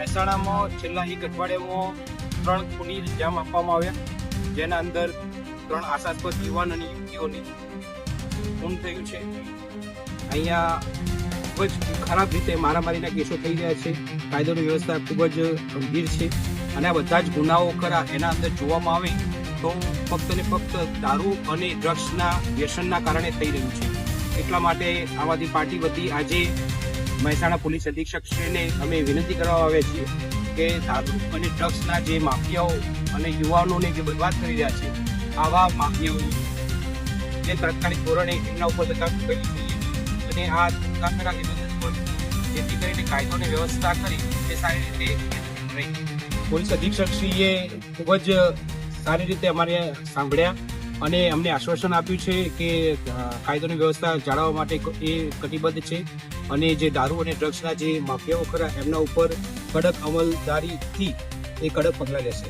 મહેસાણામાં છેલ્લા એક અઠવાડિયામાં 3 ખૂની ઇલ્ઝામ આપવામાં આવ્યા, જેના અંદર 3 આશાસ્પદ યુવાન અને યુવતીઓની ખૂન થયું છે. અહીંયા ખૂબ જ ખરાબ રીતે મારામારીના કેસો થઈ રહ્યા છે. કાયદોની વ્યવસ્થા ખૂબ જ ગંભીર છે અને આ બધા જ ગુનાઓ ખરા એના અંદર જોવામાં આવે તો ફક્ત ને ફક્ત દારૂ અને ડ્રગ્સના વ્યસનના કારણે થઈ રહ્યું છે. એટલા માટે આમ આદમી પાર્ટી વતી આજે મહેસાણા પોલીસ અધિક્ષકશ્રીને અમે વિનંતી કરવા આવ્યા છીએ કે દારૂ અને ડ્રગ્સના જે માફિયાઓ અને યુવાનોને જે બરબાદ કરી રહ્યા છે, આવા માફિયાઓ જે તાત્કાલિક ધોરણે એમના ઉપર લગામ કરવી જોઈએ અને આ તાત્કાલિક મદદ પર જેથી કરીને કાયદોની વ્યવસ્થા કરી તે સારી રીતે રહી. પોલીસ અધિક્ષકશ્રીએ ખૂબ જ સારી રીતે અમારે સાંભળ્યા અને અમને આશ્વાસન આપ્યું છે કે કાયદોની વ્યવસ્થા જાળવવા માટે એ કટિબદ્ધ છે અને જે દારૂ અને ડ્રગ્સના જે માફિયાઓ ખરા એમના ઉપર કડક અમલદારીથી એ કડક પગલાં લેશે.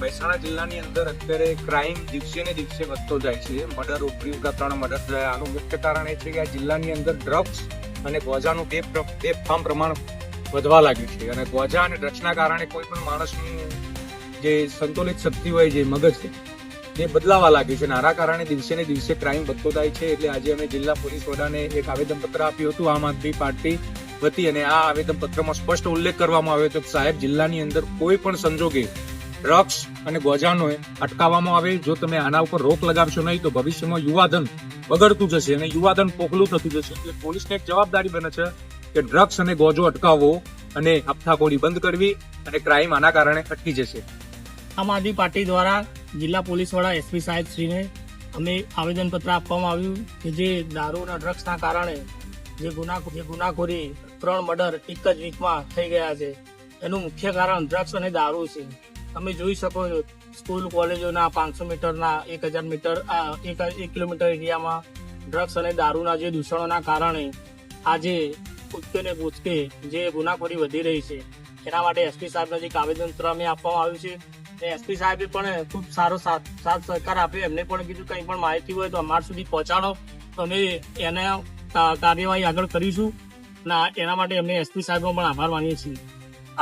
મહેસાણા જિલ્લાની અંદર અત્યારે ક્રાઇમ દિવસે ને દિવસે વધતો જાય છે. મર્ડર ઉપરી 3 મર્ડર થયા. આનું મુખ્ય કારણ એ છે કે આ જિલ્લાની અંદર ડ્રગ્સ અને ગોજાનું બેફામ પ્રમાણ વધવા લાગ્યું છે અને ગોજા અને ડ્રગ્સના કારણે કોઈ પણ માણસનું જે સંતુલિત શક્તિ હોય, જે મગજ છે, એ બદલાવા લાગ્યું છે અને આના કારણે દિવસે ને દિવસે ક્રાઇમ વધતો જાય છે. એટલે આજે અમે જિલ્લા પોલીસ વડાને એક આવેદનપત્ર આપ્યું હતું આમ આદમી પાર્ટી વતી અને આ આવેદનપત્રમાં સ્પષ્ટ ઉલ્લેખ કરવામાં આવ્યો હતો કે સાહેબ, જિલ્લાની અંદર કોઈ પણ સંજોગે ડ્રગ્સ અને ગોજાનો અટકાવવામાં આવે. જો તમે આના ઉપર રોક લગાવશો નહીં તો ભવિષ્યમાં યુવાધન બગડતું જશે અને યુવાધન પોખલું થતું જશે. એટલે પોલીસને એક જવાબદારી બને છે કે ડ્રગ્સ અને ગોજો અટકાવવો અને હપ્તાખોરી બંધ કરવી અને ક્રાઇમ આના કારણે અટકી જશે. આમ આદમી પાર્ટી દ્વારા જિલ્લા પોલીસ વડા એસપી સાહેબ શ્રીને અમે આવેદનપત્ર આપવામાં આવ્યું કે જે દારૂ અને ડ્રગ્સના કારણે જે ગુનાખોરી 3 મર્ડર એક જ વીકમાં થઈ ગયા છે, એનું મુખ્ય કારણ ડ્રગ્સ અને દારૂ છે. તમે જોઈ શકો છો, સ્કૂલ કોલેજોના 500 મીટરના 1000 મીટર 1 કિલોમીટર એરિયામાં ડ્રગ્સ અને દારૂના જે દૂષણોના કારણે આજે કૂદકે ને કૂદકે જે ગુનાખોરી વધી રહી છે, એના માટે એસપી સાહેબને એક આવેદનપત્ર અમે આપવામાં આવ્યું છે. એસપી સાહેબે પણ ખૂબ સારો સાથ સહકાર આપ્યો. એમને પણ કીધું કંઈ પણ માહિતી હોય તો અમારા સુધી પહોંચાડો, તો અમે એને કાર્યવાહી આગળ કરીશું અને એના માટે અમે એસપી સાહેબનો પણ આભાર માનીએ છીએ.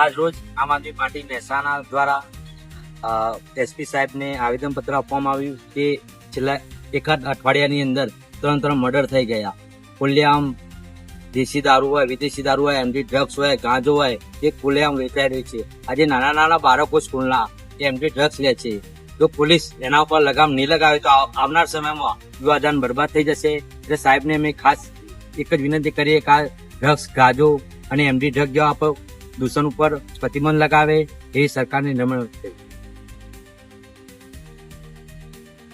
આજ રોજ આમ આદમી પાર્ટી મહેસાણા દ્વારા એસપી સાહેબને આવેદનપત્ર આપવામાં આવ્યું કે છેલ્લા એકાદ અઠવાડિયાની અંદર 3 મર્ડર થઈ ગયા. ખુલ્લેઆમ દેશી દારૂ હોય, વિદેશી દારૂ હોય, એમડી ડ્રગ્સ હોય, ગાંજો હોય, એ ખુલ્લેઆમ વેચાઈ રહી છે. આજે નાના બાળકો સ્કૂલના એમડી ડ્રગ્સ લે છે. જો પોલીસ એના ઉપર લગામ નહીં લગાવે તો આવનાર સમયમાં યુવાધન બરબાદ થઈ જશે. એટલે સાહેબને અમે ખાસ એક જ વિનંતી કરીએ કે આ ડ્રગ્સ, ગાંજો અને એમડી ડ્રગ જેવા દૂષણ ઉપર પ્રતિબંધ લગાવે એ સરકારની નમ્ર